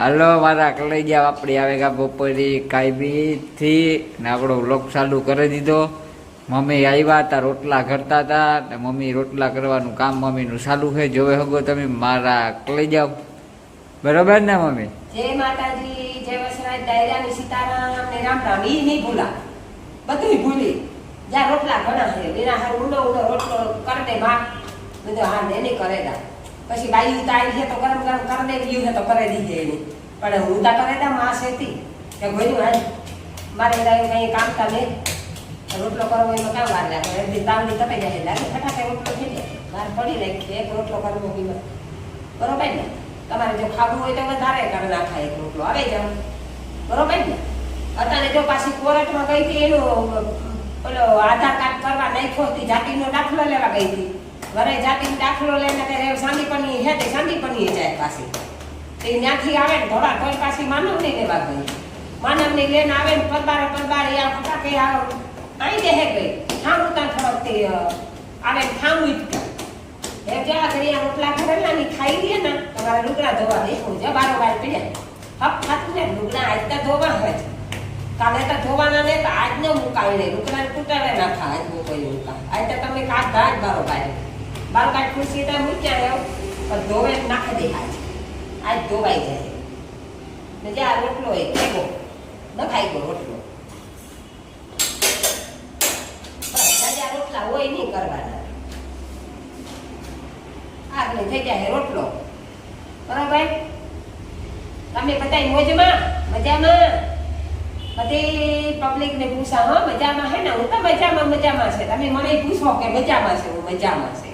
હાલો મારા લઈ ગયા આપડી આવે ગયા બપોરી કાયમી થી ને આપણો વ્લોગ ચાલુ કરી દીધો. મમ્મી આવ્યા હતા, રોટલા કરતા હતા ને મમ્મી રોટલા કરવાનું કામ મમ્મીનું ચાલુ છે. જોવે હગો તમે મારા લઈ જાઓ, બરોબર ને મમ્મી? જય માતાજી, જય વસરાજ, દાયરાની સીતારામ ને રામ રામ. ઈ નહીં ભૂલા, બધું ભૂલી જ્યાં રોટલા ઘણા છે એના હાર ઊંડો ઊંડો રોટલો કરી દે માં. બધું હા ને નહીં કરે દા. પછી બાઈ તારી છે તો ગરમ ગરમ કરી દે, ગયું છે તો કરે દીધે એની. પણ હું તા કરે દા માં હતી કે ગયું હાલ મારે કઈ કામતા નહીં. રોટલો કરવો એમાં કામ વાર લાગે, એકદી તાવડી તપાઈ જાય લાગે ફટાફટ રોટલો થઈ જાય. બહાર પડી રાખીએ એક રોટલો કરવો બીમાં, બરોબર ને? તમારે જો ખાવું હોય તો વધારે કરી નાખાય એક રોટલો આવે જાવ, બરોબર ને? અત્યારે જો પાછી કોર્ટમાં ગઈ હતી એનું પેલો આધાર કાર્ડ કરવા નાખ્યો હતી, જાતિનો દાખલો લેવા ગઈ હતી. ઘરે જાતિનો દાખલો લઈને સાંદીપની હે તે સાંદીપની જાય પાછી તે ત્યાંથી આવે ને થોડા તોય પાછી માનવની લેવા ગઈ. માનવની લઈને આવે ને પરબારે આ ફટાકે આવી દે હે ગઈ ઠામું ત્યાં થોડોક આવે ને ઠામું જ જ્યાં કરી રોટલા કરેલા ની ખાઈ દે ને તમારે લુગડા ધોવા દેખું છે બારોબાર પીડ્યા હપ ખાતું ને લુગડા આજ તો ધોવા હોય છે. કાલે તો ધોવાના ને તો આજ ન મુકાય ને લુગડા તૂટાડે ના ખા આજ કોઈ મુકા આજ તો તમે કાઢ જ બારોબાર ખુરશી તો મૂક્યા રહ્યો પણ ધોવે નાખી દે આજ ધોવાઈ જાય ને જ્યાં રોટલો હોય કેવો ન ખાઈ ગયો રોટલો બસ રોટલા હોય નહીં કરવાના. આગળ થઈ જાય રોટલો, બરાબર? તમે બધા મોજમાં મજામાં બધી પબ્લિક ને પૂછા હો મજામાં હે ને? હું તો મજામાં છે. તમે મને પૂછો કે મજામાં છે? હું મજામાં છે.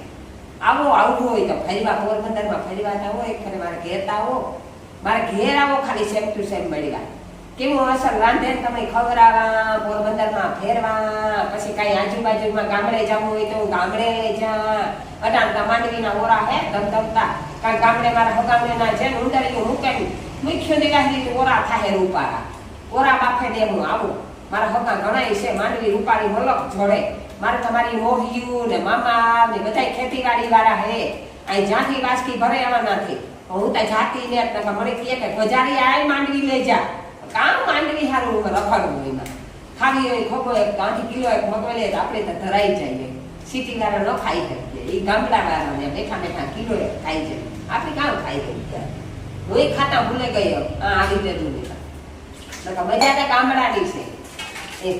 આવો આવવું હોય તો ફરીવા પોરબંદરમાં ફરીવાતા હોય ખરે મારે ઘેર આવો, મારે ઘેર આવો ખાલી સેમ ટુ સેમ મળવા. કેવું અસર રાંધે તમે ખવડાવવા, પોરબંદરમાં ફેરવા, પછી કાંઈ આજુબાજુમાં ગામડે જવું હોય તો હું ગામડે જા. અટાણતા માંડવીના ઓરા હે ધમધમતા કારણ ગામડે મારા હગામડેના છે ને ઉંદરિયું મૂકે મુખ્ય નિરાહરી ઓરા થાય રૂપારા ઓરા બાફે દે હું આવું. મારા હગા ઘણાય છે માંડવી રૂપારી મલક જોડે. મારે તમારી મોહિયું ને મામા ને બધા ખેતીવાડી વાળા હે અહીં જ્યાંથી વાસકી ભરે એવા નથી. હું તો જાતી ને મને કહે કે બજારી આય માંડવી લઈ જા. કામ માંડવી સારું રખડવું એમાં ખાવી હોય ખોખો એક 5 કિલો એક મગવે તો આપણે તો ધરાઈ જઈએ. સિટી વાળા ન ખાઈ શકીએ, એ ગામડા વાળાને બેઠા બેઠા કિલો એક ખાઈ જાય. આપણે કામ ખાઈ શકીએ? હું એ ખાતા ભૂલે ગયો આવી રીતે મજા તો ગામડાની છે.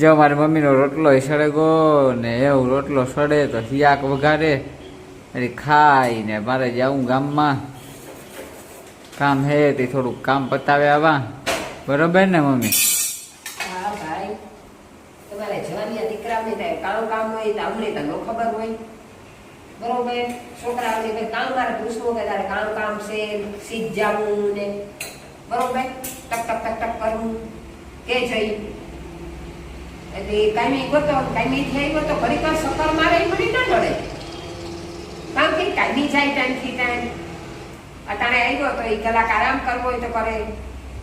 જો મારી મમ્મીનો રોટલો સડે ગો ને એવું રોટલો સડે તો શિયાક વઘારે એટલે ખાઈ ને મારે જાઉં ગામમાં કામ હે તે થોડુંક કામ પતાવે આવા, બરોબર ને મમ્મી? હા ભાઈ, તમારે જવાની દીકરાને કામ હોય તો અમને તો ન ખબર હોય, બરોબર? છોકરાઓને કામ મારે પૂછવું કે તારે કામ છે સીધ જવું ને, બરોબર? ટક ટક ટક ટક કરવું કે જઈ એટલે કાયમી ગોતો કાયમી થઈ ગયો તો ઘડી પર સકર મારે મળી ના નડે. કામ કે કાયમી જાય ટાઈમથી ટાઈમ. અટાણે આવ્યો તો એ કલાક આરામ કરવો હોય તો કરે,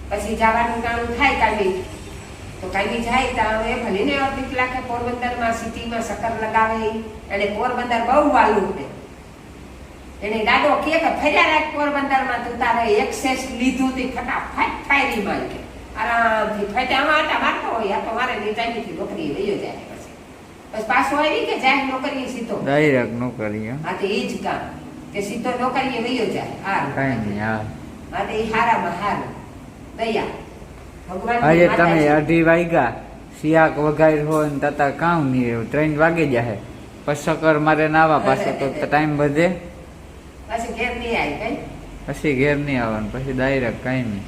પછી જવાનું કામ થાય કાયમી તો કાયમી જાય તો હવે ભલે ને અડધી કલાકે પોરબંદરમાં સિટીમાં સકર લગાવે. એટલે પોરબંદર બહુ વાલું છે. એને દાદો કે ફર્યા રાખ પોરબંદરમાં તું તારે એક્સેસ લીધું તે ફટાફટ ફાયરી માં આરામથી ફટામાં આટા મારતો હોય. આ તો મારે ટાઈમથી નોકરી વયો જાય પછી પાછો આવી કે જાય નોકરી સીધો ડાયરેક્ટ નોકરી. હા તો એ જ કામ કે સીધો નોકરીએ વયો જાય. કઈ નહીં. હા તો એ હારામાં હારું દયા ભગવાન. આજે તમે 2:30 વાગ્યા શિયાક વઘાર હોય ને તતા કામ નહીં 3 વાગે જાય પછી સકર મારે નાવા પાછો તો ટાઈમ વધે. પછી ઘેર નહીં આવી કઈ પછી ઘેર નહીં આવવાનું પછી ડાયરેક્ટ કઈ નહીં.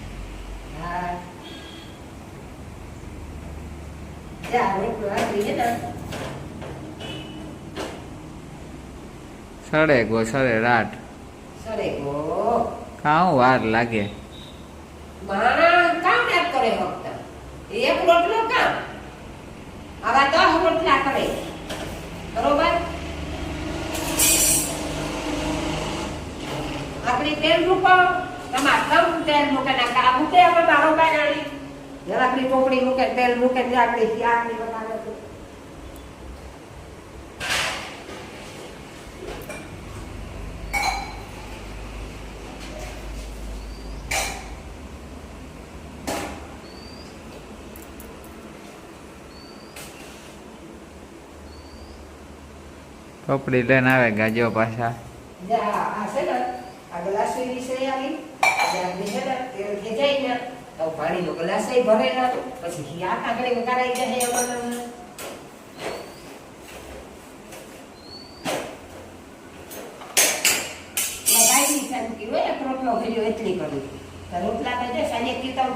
સડે ગો સડે રાત કાં વાર લાગે. માણા કામ યાદ કરે ફક્ત એક રોટલો કામ આવા 10 રોટલા કરે, બરોબર? આપણી તેલ મૂકો તમારે કમ તેલ મૂકે નાખે આ મૂકે આપણે બારો બાગાડી જરા આપણી ટોપડી મૂકે તેલ મૂકે આપણી ત્યારની વગાડે. કપડી લઈને આવે ગાજો પાછા. આ છે ને આ ગ્લાસની વિશે આવી ત્યાં છે ને તેલ ખેંચાઈ ને તો પાણીનો ગ્લાસ ભરેલા પછી આ કાકડી વગાડાઈ જાય અમારે રોટલો ભર્યો એટલી કરી રોટલા તો છે સાંજે કીધા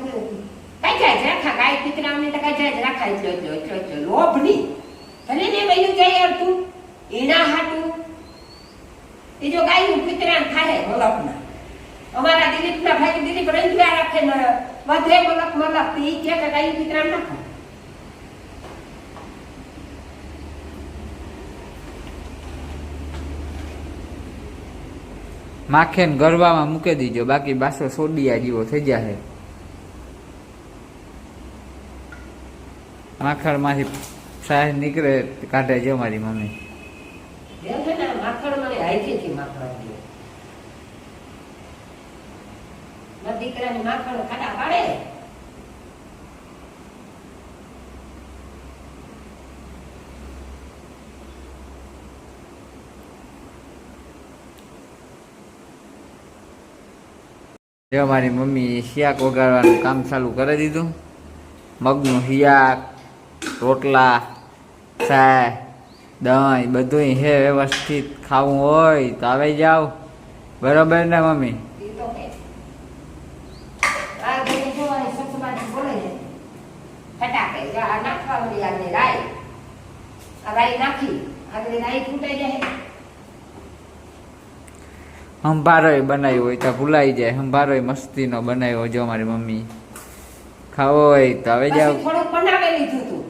કઈ જાય છે આખા ગાય પીતરામને તો કઈ જાય રાખા એટલો લોભ નહીં ભલે ને વયું જાય યાર તું એના હાટું એ જો ગાયું પીતરાન ખાય મલકના અમારા દિલીપના ભાઈ દિલીપ રંજવા રાખે ને વધે મલક એ કે ગાયું પીતરાન ના ખાય. માખે ને ગરબામાં મૂકી દીજો, બાકી બાસો સોડિયા જેવો થઈ જાય. માખણ માંથી સાહેબ નીકળે કાઢે છે મારી મમ્મી. દીકરાની માખણ ખાડા પાડે જો મારી મમ્મી શિયાક વગાડવાનું કામ ચાલુ કરી દીધું. મગનું શિયાક, રોટલા, ચાય, દહીં બધું હે વ્યવસ્થિત ખાવું હોય તો આવી જાવ. બરોબર ને મમ્મી? સંભારોય બનાવ્યો હોય તો ભૂલાઈ જાય. સંભારોય મસ્તીનો બનાવ્યો જો મારી મમ્મી. ખાવો હોય તો હવે જાવ. થોડુંક બનાવી લીધું હતું,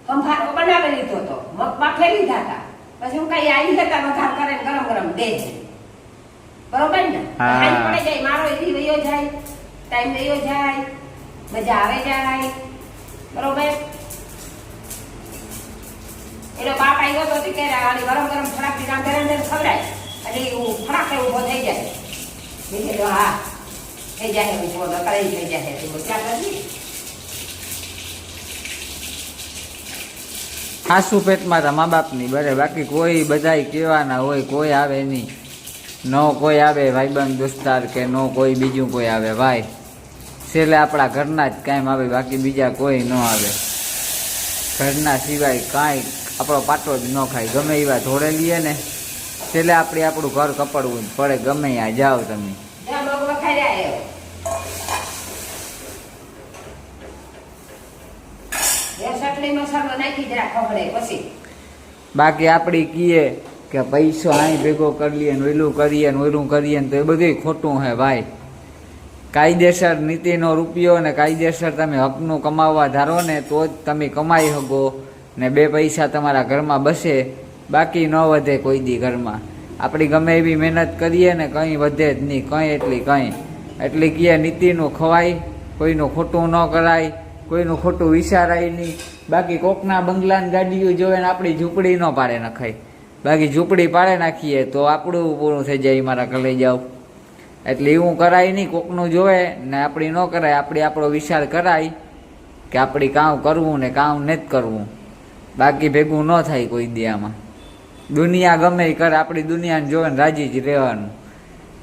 સંભારો બનાવી લીધો હતો, મગ બાફી લીધા હતા. પછી હું કઈ આવી હતા વઘાર કરે ગરમ ગરમ દે છે. બરોબર ને? ટાઈમ પડે જાય મારો એવી વયો જાય, ટાઈમ વયો જાય, મજા આવે જાય. બરોબર? એનો બાપ આવ્યો તો કે ગરમ ગરમ થોડાક દીધા ગરમ ગરમ ખવડાય એટલે એવું ફટાકે ઉભો થઈ જાય. મેં કીધું હા થઈ જાય, ઉભો ન કરે થઈ જાય. ક્યાં નથી ખાસું પેટમાં તો મા બાપની બરે, બાકી કોઈ બધાય કહેવાના હોય, કોઈ આવે નહીં. નો કોઈ આવે ભાઈબંધ દોસ્તાર કે નો કોઈ બીજું કોઈ આવે. ભાઈ છેલ્લે આપણા ઘરના જ કાંઈ આવે, બાકી બીજા કોઈ ન આવે. ઘરના સિવાય કાંઈ આપણો પાટો જ ન ખાય. ગમે એવા ધોળે લઈએ ને છેલ્લે આપણે આપણું ઘર કપડવું જ પડે. ગમે ત્યાં જાઓ તમે. બાકી આપડી કીએ કે પૈસો અહીં ભેગો કરી લઈએ ને ઓલું કરીએ ને ઓલું કરીએ ને તો એ બધું ખોટું હે ભાઈ. કાયદેસર નીતિનો રૂપિયો ને કાયદેસર તમે હકનું કમાવવા ધારો ને તો જ તમે કમાઈ શકો ને બે પૈસા તમારા ઘરમાં બસે. બાકી ન વધે કોઈ દી ઘરમાં. આપણી ગમે એવી મહેનત કરીએ ને કંઈ વધે જ નહીં, કંઈ એટલી કીએ નીતિનું ખવાય, કોઈનું ખોટું ન કરાય, કોઈનું ખોટું વિચારાય નહીં. બાકી કોકના બંગલાની ગાડીઓ જોવે ને આપણી ઝૂંપડી ન પાડે નખાય. બાકી ઝૂંપડી પાડે નાખીએ તો આપણું પૂરું થઈ જાય. મારા કલે જાવ એટલે એવું કરાય નહીં. કોકનું જોવે ને આપણી ન કરાય. આપણે આપણો વિચાર કરાય કે આપણી કામ કરવું ને કામ નથી કરવું. બાકી ભેગું ન થાય કોઈ દી આમાં. દુનિયા ગમે એ કરે, આપણી દુનિયાને જોવે ને રાજી જ રહેવાનું.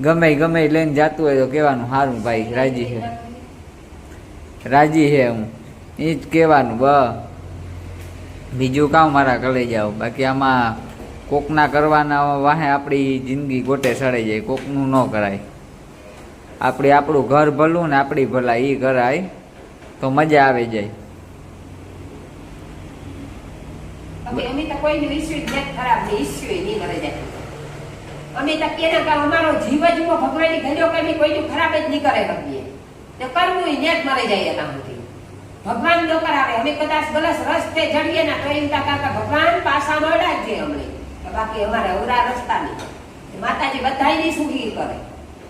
ગમે લઈને જતું હોય તો કહેવાનું સારું ભાઈ રાજી છે, રાજી છે હું એ જ કહેવાનું. બીજું કામ મારા કલે જાઓ. બાકી આમાં કોકના કરવાના વાહે આપણી જિંદગી ગોટે સડાઈ જાય. કોકનું ન કરાય. આપણે આપણું ઘર ભલું ને આપણી ભલા એ કરાય તો મજા આવી જાય. અમે તો કોઈનું ઈશ્યુ જ નથી ખરાબ ને ઈશ્યુ નહીં મરે જાય. અમે તો કેના કે અમારો જીવ જ ભગવાનની ઘડ્યો કે કોઈનું ખરાબ જ નહીં કરે શકીએ. તો કરવું ને જ મરે જાય એના સુધી. ભગવાન ન કરાવે. અમે કદાચ ગલસ રસ્તે જડીએ ને તો એમ કાકા ભગવાન પાસા મળ્યા જ છે અમને. બાકી અમારે અવરા રસ્તા નહીં. માતાજી બધાની સુખી કરે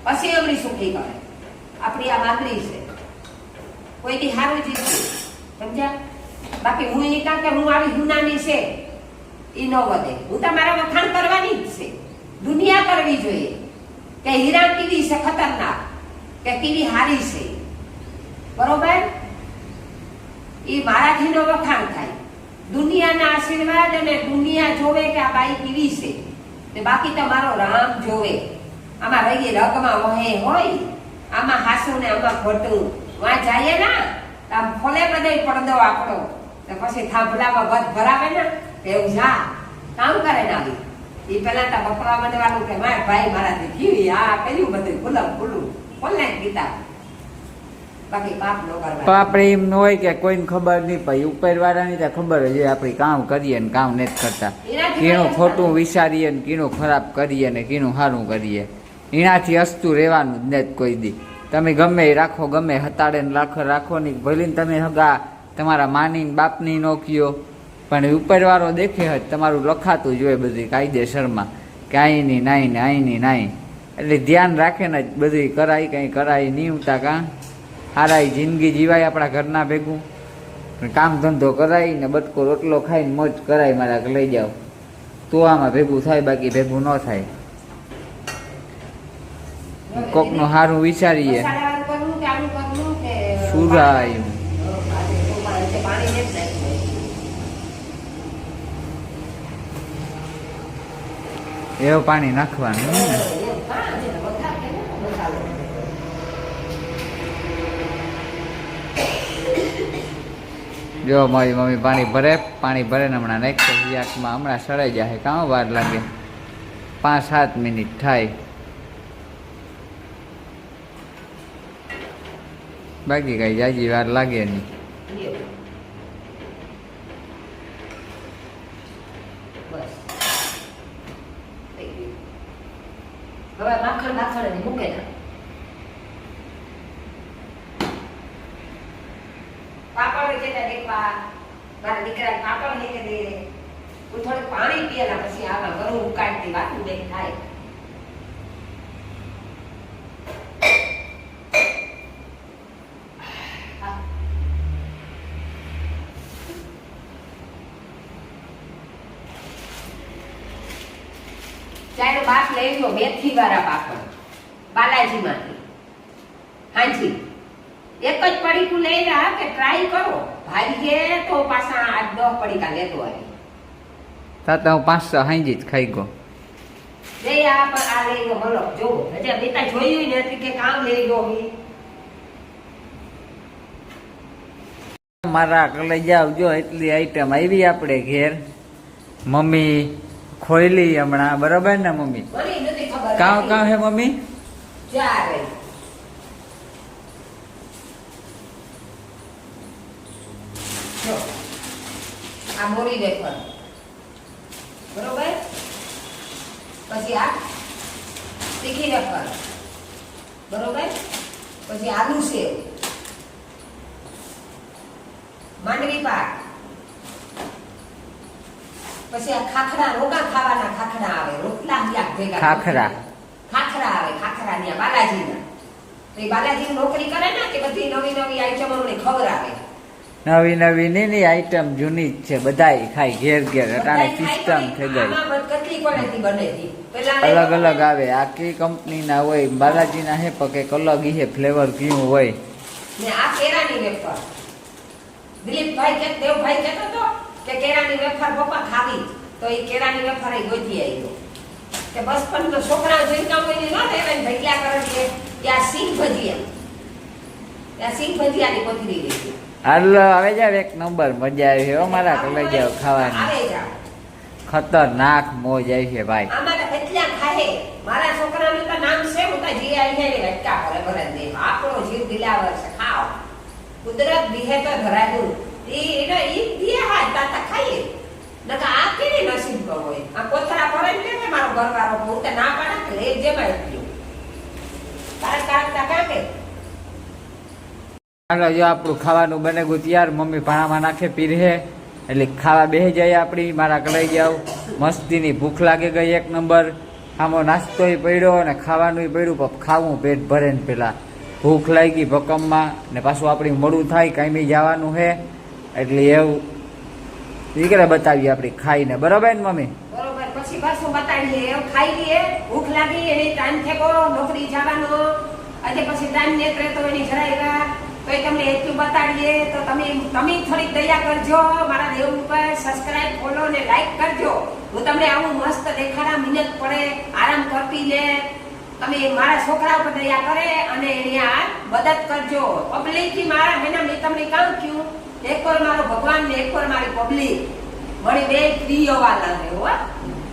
પછી અમરી સુખી કરે. આપણી આ માગણી છે કોઈથી સારું જીવવું. સમજ્યા? બાકી હું એ કાં કે હું આવી ગુનાની છે એ ન વધે. હું તમારા વખાણ કરવાની જ છે. દુનિયા કરવી જોઈએ કે હીરા કેવી છે ખતરનાક કે કેવી હારી છે. બરોબર? એ મારાથી નો વખાણ થાય. દુનિયાના આશીર્વાદ અને દુનિયા જોવે કે આ બાઈ કેવી છે ને બાકી તો મારો રામ જોવે. આમાં રહી રગમાં વહે હોય, આમાં હાસુ ને આમાં ખોટું. વાં જઈએ ને આમ ખોલે બધે પડદો આપણો, તો પછી થાંભલામાં બધ ભરાવે ને એવું જા કામ કરે ને આવી. એ પેલા તો બકરા બનવાનું કે માર ભાઈ મારાથી થયું આ પેલું બધું ખુલ્લું ખુલ્લું ખોલે ગીતા. બાકી પાપ ન કરવા. તો આપણે એમ ન હોય કે કોઈને ખબર નહીં પડી, ઉપરવાળાની તો ખબર જ હોય આપણે કામ કરીએ ને કામ નથી કરતા. કીણું ખોટું વિચારીએ ને કીણું ખરાબ કરીએ ને કીણું સારું કરીએ. એનાથી હસતું રહેવાનું જ નથી કોઈ દી. તમે ગમે એ રાખો, ગમે હતાડે ને રાખો ને ભલે તમે હગા તમારા માની બાપની નો કયો, પણ ઉપરવાળો દેખે જ તમારું લખાતું જ હોય બધું કાયદેસરમાં કે અહીંની નાઈ ને અહીંની નાઈ. એટલે ધ્યાન રાખે ને જ બધું કરાય, કંઈ કરાય નહીં ઉતા કાં સારા જિંદગી જીવાય આપણા ઘરના ભેગું. કામ ધંધો કરાય ને બટકો રોટલો ખાઈને મોજ કરાય મારા લઈ જાઓ તો આમાં ભેગું થાય, બાકી ભેગું ન થાય. કોકનું સારું વિચારીએ સુરાય એવું પાણી નાખવાનું ને. જો મારી મમ્મી પાણી ભરે ને હમણાં નાખશે યાકમાં. હમણાં સડાઈ જાય, કાં વાર લાગે, 5-7 મિનિટ થાય, બાકી કઈ જાજી વાર લાગે નહીં. હવે માખણ નાખણ મૂકે ને પાપડ છે દેખવા મારા દીકરા પાપડ હે કે દે હું થોડું પાણી પીએલા પછી આવા ગરું ઉકાળતી વાતું દેખ થાય. ચાલો બાપ લઈ લો મેથી વાળા પાપડ બાલાજીમાંથી. હાજી એક જ પડીકું લઈ રહ્યા કે ટ્રાય કરો, ભાઈ તો પાછા 8-10 પડીકા લેતો આવી. તાતા હું 5-6 હાંજી જ ખાઈ ગયો. લે આ પર આ લઈ લો બોલો જો હજી બેટા જોયું નથી કે કામ લઈ લો. મારા લઈ જાવ જો એટલી આઈટમ આવી આપણે ઘેર. મમ્મી ખોઈલી હમણાં, બરાબર ને મમ્મી? મને નથી ખબર કામ હે મમ્મી? ચાલે જો આ મોરી વેફર બરોબર, પછી આ તીખી વેફર બરોબર, પછી આલુ સેવ, માંડવી પાક, પછી આ ખાખરા રોગા ખાવાના ખાખરા આવે, રોટલા ભેગા ખાખરા આવે, ખાખરા ની બાલાજીના. તો એ બાલાજી નોકરી કરે ને કે બધી નવી નવી આઈટમ અમને ખબર આવે. નવી ની આઈટમ જૂની જ છે, બધાય ખાય ઘેર ઘેર. અટાણે સિસ્ટમ થઈ ગઈ, કેટલી ક્વોલિટી બને છે, અલગ અલગ આવે. આખી કંપની ના હોય, બાલાજી ના હે પકે અલગ હે ફ્લેવર કયું હોય. ને આ કેરાની વેફર દિલીપભાઈ કે દેવભાઈ કહેતો હતો કે કેરાની વેફર પપ્પા ખાવી, તો એ કેરાની વેફર એ ગોતી આવ્યો કે બસ પણ તો છોકરા જોઈને કામ કોઈ ન થાય ને ભૈયા કરે છે. ત્યાં સિંગ ભજીયાની કોથળી રહી. હાલો આવે જાવ, એક નંબર મજા આવી હો મારા લઈ જાવ ખાવાની. ખતરનાક મોજ આવી છે ભાઈ. આમાં તો કેટલા ખાહે મારા છોકરાનું તો નામ છે હું તો જી આવી છે ને લટકા કરે ભરે દે. આપણો જીવ દિલાવર છે, ખાઓ કુદરત દીહે તો ધરાયું એનો ઈ દીએ હાથ તાતા ખાઈએ નકા આ કેને નસીબ નો હોય. આ કોથરા પડે ને મારો ઘરવાળો હું તો ના પાડે કે લે જેમાં એટલું કારક તા કે હાલો જો આપણું ખાવાનું બને ગયું તૈયાર. મમ્મી ભાણામાં નાખે પીરે એટલે ખાવા બેસી જાય આપણી. મારા કલાઈ જાવ મસ્તીની ભૂખ લાગી ગઈ એક નંબર. આમાં નાસ્તોય પડ્યો અને ખાવાનુંય પડ્યું, પણ ખાવું પેટ ભરે ને પેલા ભૂખ લાગી ભકમમાં. ને પાછું આપણી મોડું થાય, કાંઈ જવાનું છે એટલે એવું દીકરા બતાવીએ આપણી ખાઈને, બરોબર ને મમ્મી? બરોબર. પછી પાછું બતાડીએ એવું ખાઈ લઈએ, ભૂખ લાગી એની ટાઈમ થેકો નોકરી જવાનો આજે પછી ટાઈમ ને તો એની જરાય તો એ તમને એટલું બતાડીએ તો તમે થોડીક દયા કરજો. મારા દેવ ઉપર સબસ્ક્રાઇબ, ફોલો ને લાઈક કરજો. હું તમને આવું મસ્ત દેખાડા, મહેનત પડે, આરામ કરતી લે, તમે મારા છોકરા ઉપર દયા કરે અને અહીંયા મદદ કરજો. પબ્લિક થી મારા મેં તમને કામ કહ્યું, એક વાર મારો ભગવાન ને એક વાર મારી પબ્લિક મારી બે પ્રિય વાલા છે હો.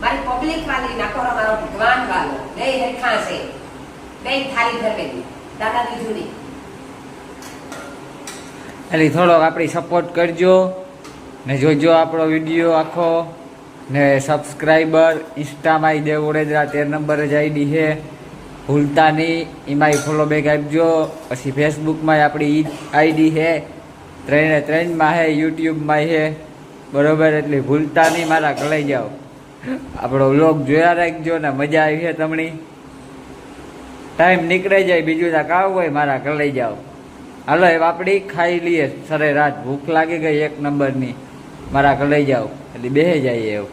મારી પબ્લિક વાલી ના કરો મારો ભગવાન વાલો, બે હેઠા છે, બે થાળી ધરવેલી દાદાની જૂની. એટલે થોડોક આપણી સપોર્ટ કરજો ને જોજો આપણો વિડીયો આખો ને સબસ્ક્રાઈબર ઇન્સ્ટામાં દેવ ઓડેદરા 13 નંબર જ આઈડી છે, ભૂલતા નહીં, એમાંય ફોલો બેક આપજો. પછી ફેસબુકમાં આપણી આઈડી છે, 3 છે, યુટ્યુબમાં છે, બરોબર. એટલે ભૂલતા નહીં, મારા કલાઈ જાઓ. આપણો વ્લોગ જોયા રાખજો ને મજા આવી છે તમને. ટાઈમ નીકળી જાય, બીજું ત્યાં કામ હોય મારા કલાઈ જાઓ. હાલો એ આપણી ખાઈ લઈએ સરેરાશ, ભૂખ લાગી ગઈ 1 નંબરની, મારા કલાઈ જાઓ એટલે બેહી જાય એવું.